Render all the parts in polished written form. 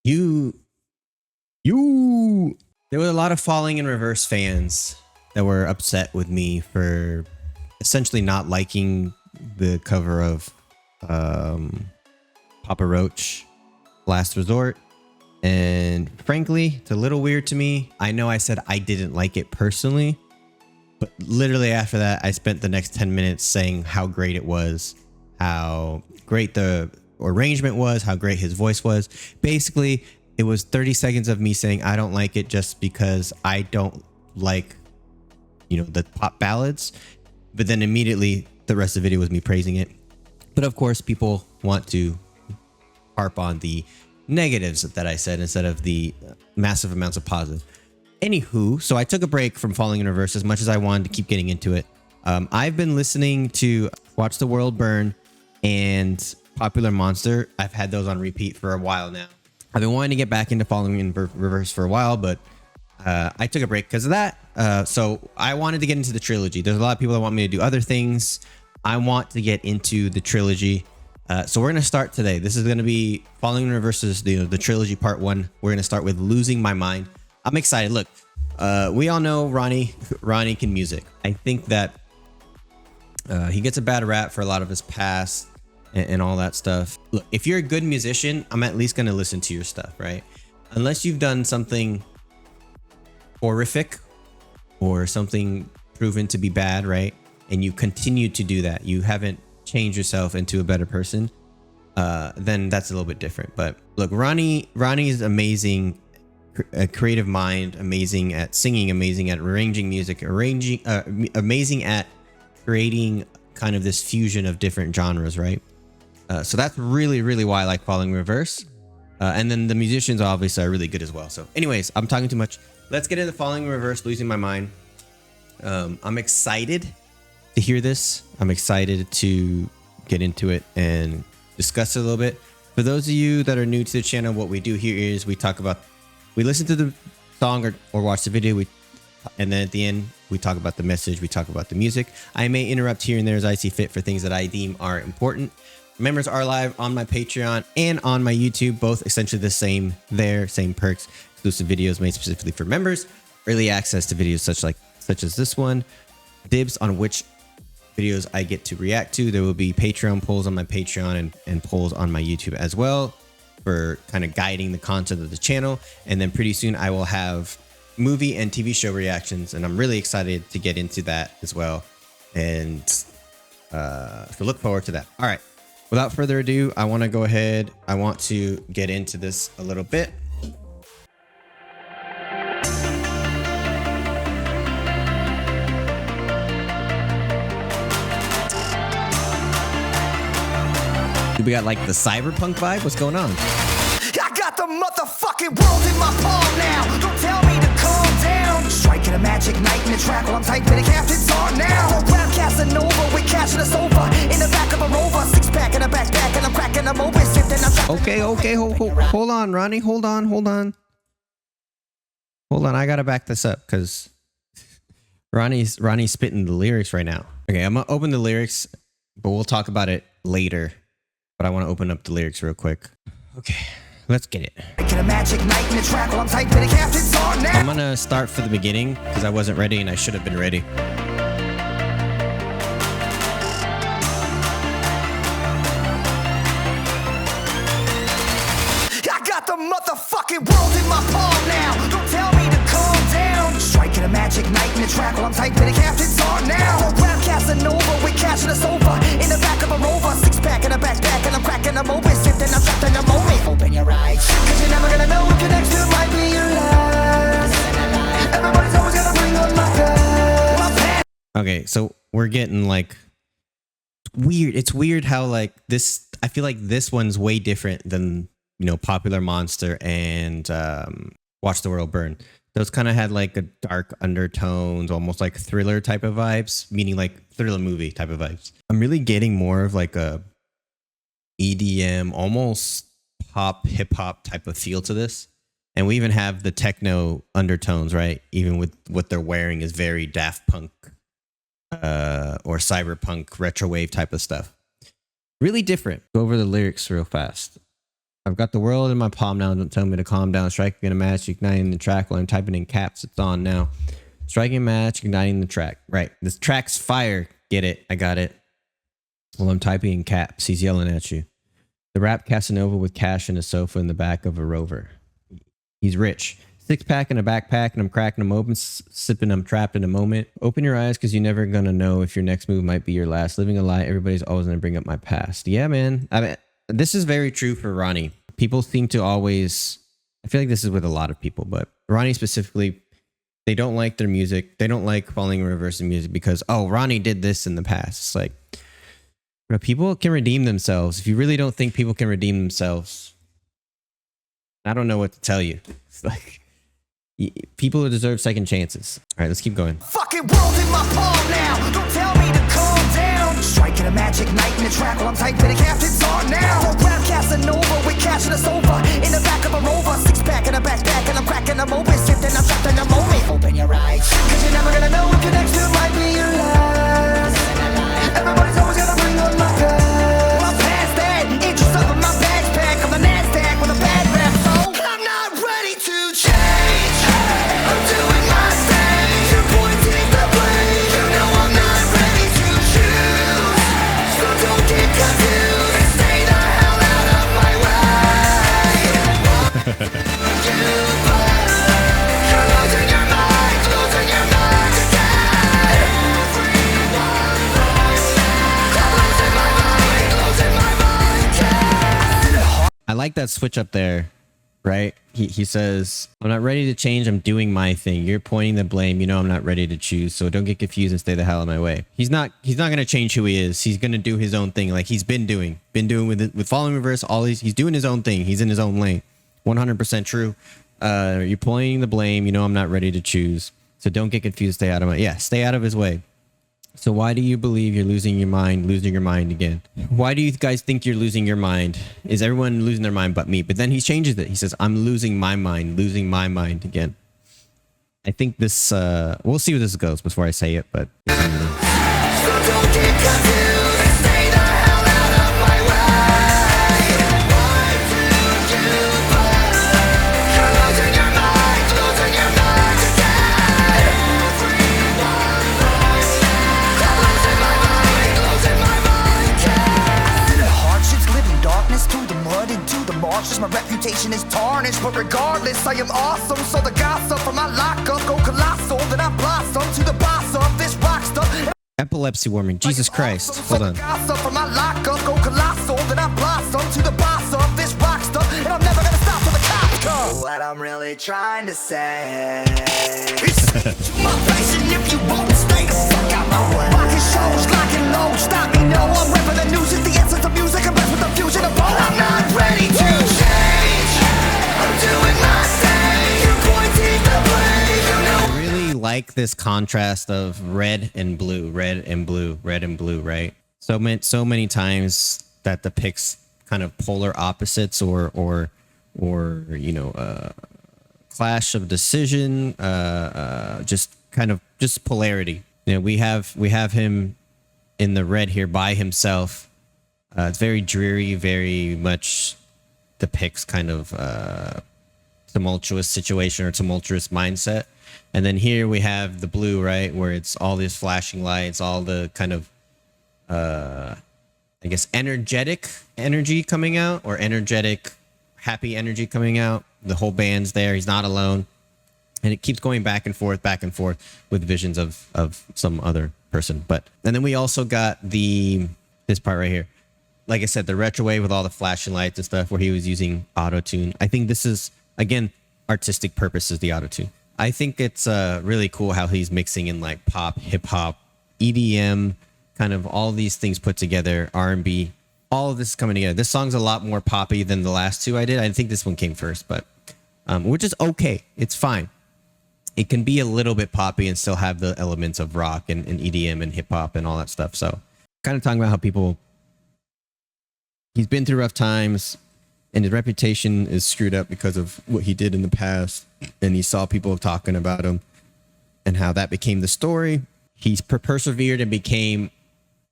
You, you. There were a lot of Falling in Reverse fans that were upset with me for essentially not liking the cover of Papa Roach, Last Resort. And frankly, it's a little weird to me. I know I said I didn't like it personally, but literally after that, I spent the next 10 minutes saying how great it was, how great the arrangement was, how great his voice was. Basically, it was 30 seconds of me saying I don't like it just because I don't like, the pop ballads. But then immediately the rest of the video was me praising it. But of course, people want to harp on the negatives that I said instead of the massive amounts of positive. Anywho, so I took a break from Falling in Reverse as much as I wanted to keep getting into it. I've been listening to Watch the World Burn and Popular Monster. I've had those on repeat for a while now. I've been wanting to get back into Falling in Reverse for a while, but I took a break because of that. So I wanted to get into the trilogy. There's a lot of people that want me to do other things. I want to get into the trilogy. So we're going to start today. This is going to be Falling in Reverse's, the trilogy part 1. We're going to start with Losing My Mind. I'm excited. Look, we all know Ronnie can music. I think that he gets a bad rap for a lot of his past and all that stuff. Look, if you're a good musician, I'm at least going to listen to your stuff, right? Unless you've done something horrific or something proven to be bad, right? And you continue to do that. You haven't changed yourself into a better person. Then that's a little bit different. But look, Ronnie is amazing, a creative mind, amazing at singing, amazing at arranging music, amazing at creating kind of this fusion of different genres, right? So that's really, really why I like Falling in Reverse. And then the musicians obviously are really good as well. So anyways, I'm talking too much. Let's get into Falling in Reverse, Losing My Mind. I'm excited to hear this. I'm excited to get into it and discuss it a little bit. For those of you that are new to the channel, what we do here is we listen to the song or watch the video, and then at the end, we talk about the message, we talk about the music. I may interrupt here and there as I see fit for things that I deem are important. Members are live on my Patreon and on my YouTube, both essentially the same there, same perks, exclusive videos made specifically for members, early access to videos such as this one, dibs on which videos I get to react to. There will be Patreon polls on my Patreon and polls on my YouTube as well for kind of guiding the content of the channel. And then pretty soon I will have movie and TV show reactions, and I'm really excited to get into that as well. And so look forward to that. All right. Without further ado, I want to get into this a little bit. We got like the cyberpunk vibe. What's going on? I got the motherfucking world in my palm now. Don't tell me to calm down. Striking a magic night in the track while I'm typing the captain's on now. Rap Casanova, we catching us over in the back of a Rover, 6-pack in a backpack, and I'm cracking them open. Okay, hold on, Ronnie, hold on. I gotta back this up because Ronnie's spitting the lyrics right now. Okay, I'm gonna open the lyrics, but we'll talk about it later. But I want to open up the lyrics real quick. Okay, let's get it. I'm gonna start for the beginning because I wasn't ready and I should have been ready. I got the motherfucking world in my palm now. Don't tell me to calm down. Striking a magic night in the track while I'm typing the captain's on now. Rap Casanova, we catching us over in the back of a Rover, 6-pack in a backpack, and I'm cracking them open, sifting, I'm trapped in the moment. Open your eyes, cause you're never gonna know if your next to might be your last. Everybody's always gonna bring on my past. Okay, so we're getting like weird. It's weird how like this. I feel like this one's way different than Popular Monster and Watch the World Burn. Those kind of had like a dark undertones, almost like thriller type of vibes, meaning like thriller movie type of vibes. I'm really getting more of like a EDM, almost pop, hip hop type of feel to this. And we even have the techno undertones, right? Even with what they're wearing is very Daft Punk or cyberpunk retro wave type of stuff. Really different. Go over the lyrics real fast. I've got the world in my palm now. Don't tell me to calm down. Striking a match, igniting the track. While I'm typing in caps, it's on now. Striking a match, igniting the track. Right. This track's fire. Get it. I got it. Well, I'm typing in caps. He's yelling at you. The rap Casanova with cash in a sofa in the back of a Rover. He's rich. 6-pack in a backpack, and I'm cracking them open, sipping. I'm trapped in a moment. Open your eyes, because you're never gonna know if your next move might be your last. Living a lie, everybody's always gonna bring up my past. Yeah, man. I mean, this is very true for Ronnie. People seem to always. I feel like this is with a lot of people, but Ronnie specifically, they don't like their music. They don't like falling in reverse in music because, oh, Ronnie did this in the past. It's like, bro, people can redeem themselves. If you really don't think people can redeem themselves, I don't know what to tell you. It's like, people deserve second chances. All right, let's keep going. Fucking world in my palm now. Don't tell me to calm down. Striking a magic night in the track while I'm typing the captain's on now. Rap Casanova with cash in a sofa in the back of a Rover. 6-pack in a backpack, and I'm cracking them open, sipping. I'm trapped in a moment. Open your eyes, cause you're never gonna know if your next two might be your last. Everybody's always gonna bring on my past. Well, past that, interest up in my backpack. I'm the NASDAQ with a bad rap, so I'm not ready to change. I'm doing my thing. You're pointing the blame. You know I'm not ready to choose. So don't get confused and stay the hell out of my way. You're losing your mind, losing your mind again. Everyone right now. I'm losing my mind, losing my mind again. I like that switch up there, right? He says, I'm not ready to change. I'm doing my thing. You're pointing the blame. You know I'm not ready to choose. So don't get confused and stay the hell out of my way. He's not going to change who he is. He's going to do his own thing. Like he's been doing with following reverse. He's doing his own thing. He's in his own lane. 100% true. You're pointing the blame. You know I'm not ready to choose. So don't get confused. Stay out of my, stay out of his way. So why do you believe you're losing your mind again? Why do you guys think you're losing your mind? Is everyone losing their mind but me? But then he changes it. He says, I'm losing my mind again. I think this, we'll see where this goes before I say it, but. So don't get confused and stay the hell out of my way. Why do you bother? You're losing your mind again. Everyone right now. I'm losing my mind again. Hardships, living darkness through the mud into the marshes. My reputation is tarnished, but regardless, I am awesome. So the gossip from my lockup go colossal. Then I blossom to the boss of this rock stuff. Epilepsy warming. Jesus Christ. Hold on. Gossip from my lockup go colossal. Then I blossom to the boss of this rock stuff. And I'm never gonna stop till the cops come. What I'm really trying to say is my face, and if you won't stay the fuck out my way. Rockin' shows, locking low, stop me, no. I'm rapping the news, it's the essence of music. I'm with the fusion of both. I'm not ready to change. I'm doing my thing. You're pointing the blame. You know I really like this contrast of red and blue, right? So many times that depicts kind of polar opposites or clash of decision, just polarity. You know, we have him in the red here by himself. It's very dreary, very much depicts kind of tumultuous situation or tumultuous mindset. And then here we have the blue, right, where it's all these flashing lights, all the kind of I guess energetic energy coming out, or energetic happy energy coming out. The whole band's there. He's not alone. And it keeps going back and forth with visions of some other person. And then we also got this part right here. Like I said, the retro wave with all the flashing lights and stuff where he was using auto-tune. I think this is, again, artistic purposes, the auto-tune. I think it's really cool how he's mixing in like pop, hip hop, EDM, kind of all these things put together, R&B, all of this is coming together. This song's a lot more poppy than the last two I did. I think this one came first, but which is okay. It's fine. It can be a little bit poppy and still have the elements of rock and EDM and hip hop and all that stuff. So kind of talking about how he's been through rough times and his reputation is screwed up because of what he did in the past. And he saw people talking about him and how that became the story. He's persevered and became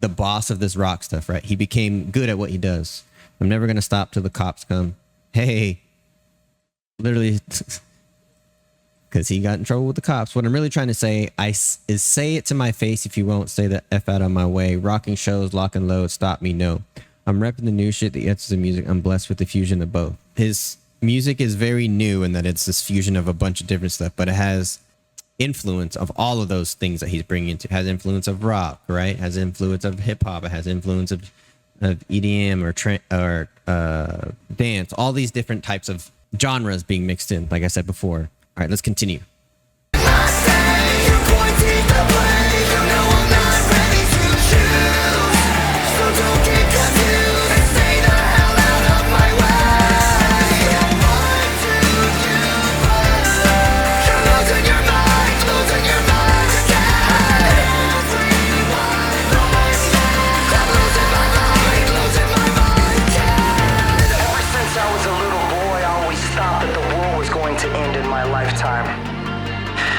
the boss of this rock stuff, right? He became good at what he does. I'm never going to stop till the cops come. hey, literally, because he got in trouble with the cops. What I'm really trying to say is say it to my face if you won't. Stay the F out of my way. Rocking shows, lock and load, stop me, no. I'm repping the new shit, the answers of music. I'm blessed with the fusion of both. His music is very new in that it's this fusion of a bunch of different stuff, but it has influence of all of those things that he's bringing into. It has influence of rock, right? It has influence of hip hop. It has influence of EDM or dance. All these different types of genres being mixed in, like I said before. All right, let's continue.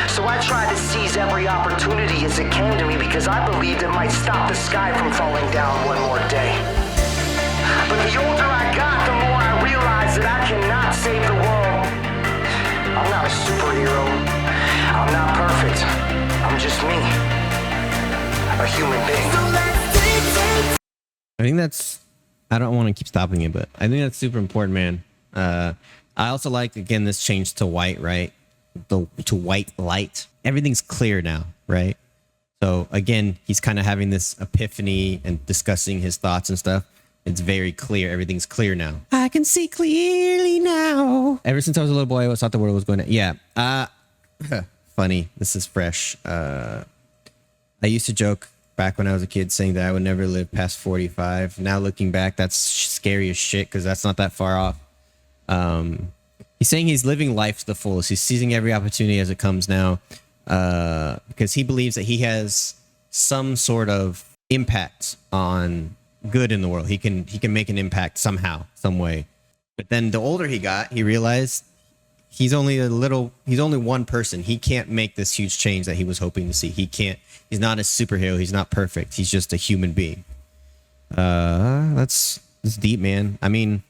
So I tried to seize every opportunity as it came to me because I believed it might stop the sky from falling down one more day. But the older I got, the more I realized that I cannot save the world. I'm not a superhero. I'm not perfect. I'm just me. A human being. I think that's, I don't want to keep stopping it, but I think that's super important, man. I also like, again, this change to white, right? To white light. Everything's clear now, right? So again, he's kind of having this epiphany and discussing his thoughts and stuff. It's very clear. Everything's clear now. I can see clearly now. Ever since I was a little boy, I always thought the world was going to... Yeah. Funny. This is fresh. I used to joke back when I was a kid saying that I would never live past 45. Now looking back, that's scary as shit because that's not that far off. He's saying he's living life to the fullest. He's seizing every opportunity as it comes now because he believes that he has some sort of impact on good in the world. He can make an impact somehow, some way. But then the older he got, he realized he's only one person. He can't make this huge change that he was hoping to see. He's not a superhero. He's not perfect. He's just a human being. That's deep, man. I mean,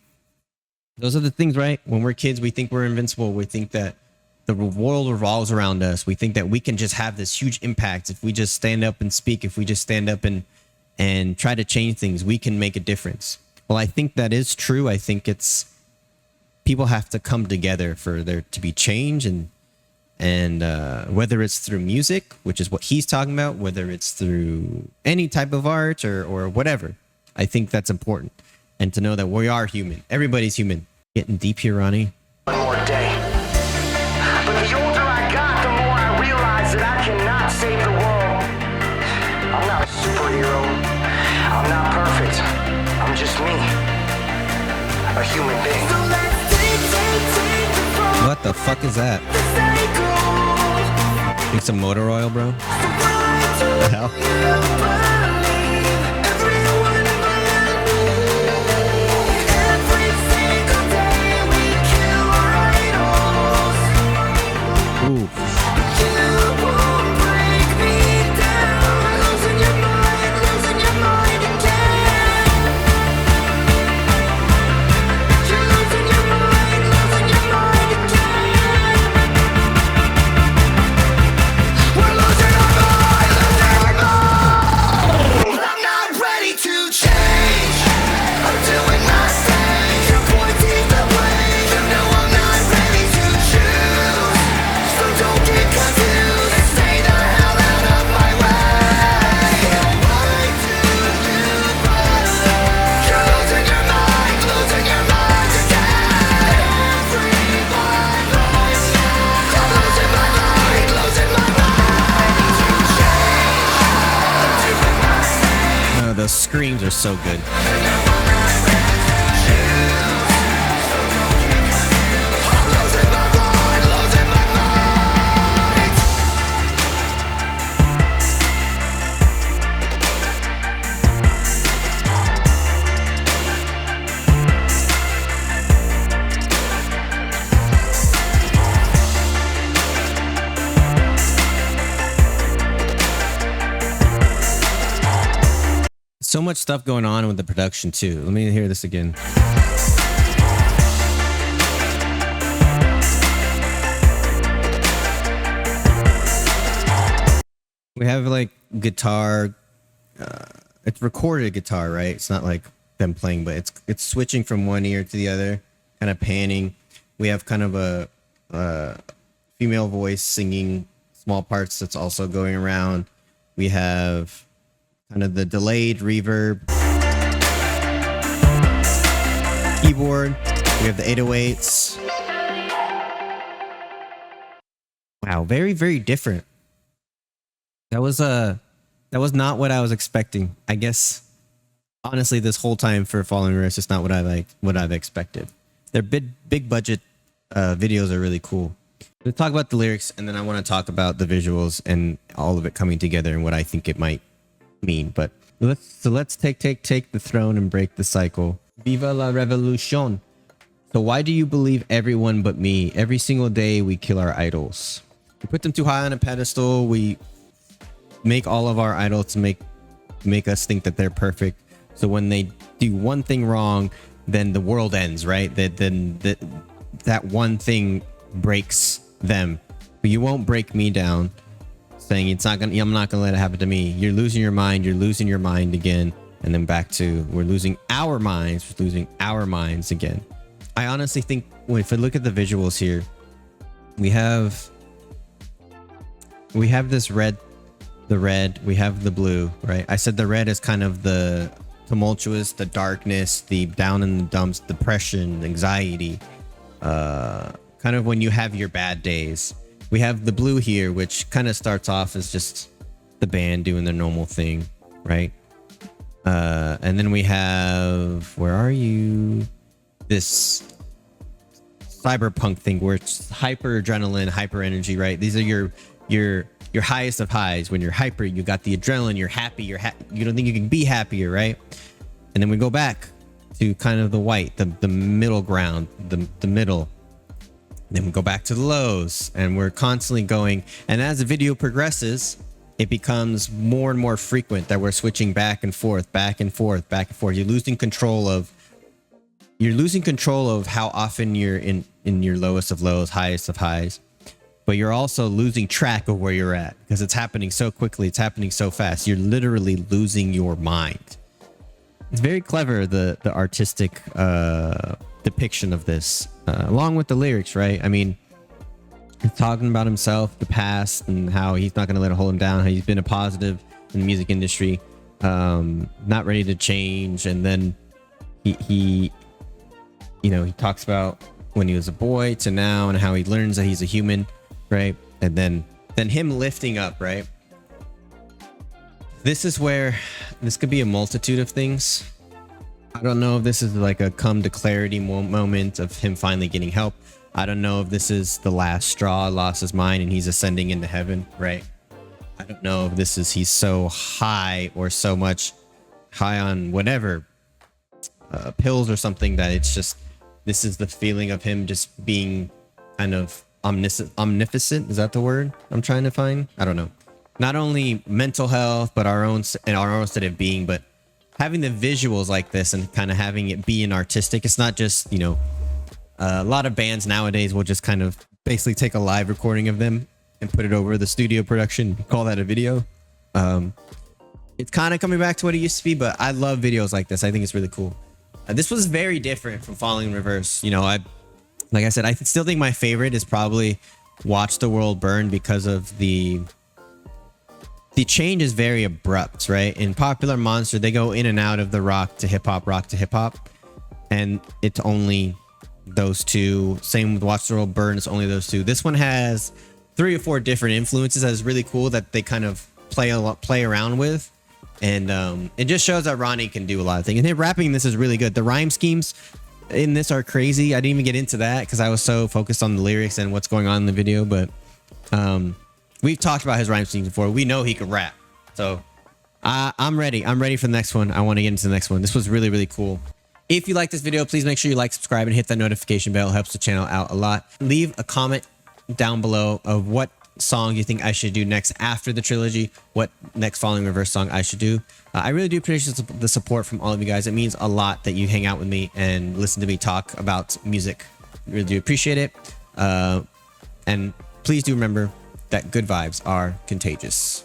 those are the things, right? When we're kids, we think we're invincible. We think that the world revolves around us. We think that we can just have this huge impact. If we just stand up and speak, if we just stand up and try to change things, we can make a difference. Well, I think that is true. I think it's people have to come together for there to be change, and whether it's through music, which is what he's talking about, whether it's through any type of art or whatever, I think that's important. And to know that we are human. Everybody's human. Getting deep here, Ronnie. One more day. But the older I got, the more I realized that I cannot save the world. I'm not a superhero. I'm not perfect. I'm just me. A human being. What the fuck is that? Need some motor oil, bro? What the hell? Those screams are so good. So much stuff going on with the production too. Let me hear this again. We have like guitar. It's recorded guitar, right? It's not like them playing, but it's switching from one ear to the other, kind of panning. We have kind of a female voice singing small parts that's also going around. We have kind of the delayed reverb keyboard. We have the 808s. Wow, very, very different. That was not what I was expecting. I guess honestly, this whole time for Falling River, it's just not what I've expected. Their big budget videos are really cool. We'll talk about the lyrics, and then I want to talk about the visuals and all of it coming together and what I think it might mean. But let's take the throne and break the cycle. Viva la revolution. So why do you believe everyone but me? Every single day we kill our idols. We put them too high on a pedestal. We make all of our idols to make us think that they're perfect. So when they do one thing wrong, then the world ends, right? That one thing breaks them. But you won't break me down, saying I'm not gonna let it happen to me. You're losing your mind. You're losing your mind again. And then back to we're losing our minds. We're losing our minds again. I honestly think if we look at the visuals here, we have this red, we have the blue, right? I said the red is kind of the tumultuous, the darkness, the down in the dumps, depression, anxiety, kind of when you have your bad days. We have the blue here, which kind of starts off as just the band doing their normal thing, right? And then we have, where are you? This cyberpunk thing where it's hyper adrenaline, hyper energy, right? These are your highest of highs. When you're hyper, you got the adrenaline, you're happy, you don't think you can be happier, right? And then we go back to kind of the white, the middle ground, the middle. Then we go back to the lows, and we're constantly going. And as the video progresses, it becomes more and more frequent that we're switching back and forth, back and forth, back and forth. You're losing control of how often you're in your lowest of lows, highest of highs. But you're also losing track of where you're at because it's happening so quickly. It's happening so fast. You're literally losing your mind. It's very clever, the artistic depiction of this, along with the lyrics, right? I mean, he's talking about himself, the past, and how he's not going to let it hold him down, how he's been a positive in the music industry, not ready to change. And then he talks about when he was a boy to now and how he learns that he's a human, right? And then him lifting up, right? This is where this could be a multitude of things. I don't know if this is like a come to clarity moment of him finally getting help. I don't know if this is the last straw, lost his mind, and he's ascending into heaven, right? I don't know if this is he's so high or so much high on whatever pills or something that it's just this is the feeling of him just being kind of omnificent. Is that the word I'm trying to find? I don't know. Not only mental health, but our own state of being, but having the visuals like this and kind of having it be an artistic. It's not just, a lot of bands nowadays will just kind of basically take a live recording of them and put it over the studio production, call that a video. It's kind of coming back to what it used to be, but I love videos like this. I think it's really cool. This was very different from Falling in Reverse. Like I said, I still think my favorite is probably Watch the World Burn because of the change is very abrupt, right? In Popular Monster, they go in and out of the rock to hip hop, and it's only those two. Same with Watch the World Burn, it's only those two. This one has 3 or 4 different influences that is really cool that they kind of play around with, and it just shows that Ronnie can do a lot of things. And his rapping, this is really good. The rhyme schemes in this are crazy. I didn't even get into that because I was so focused on the lyrics and what's going on in the video, but we've talked about his rhyme schemes before. We know he can rap. So I'm ready. I'm ready for the next one. I want to get into the next one. This was really, really cool. If you like this video, please make sure you like, subscribe, and hit that notification bell. It helps the channel out a lot. Leave a comment down below of what song you think I should do next after the trilogy, what next Falling Reverse song I should do. I really do appreciate the support from all of you guys. It means a lot that you hang out with me and listen to me talk about music. I really do appreciate it. And please do remember that good vibes are contagious.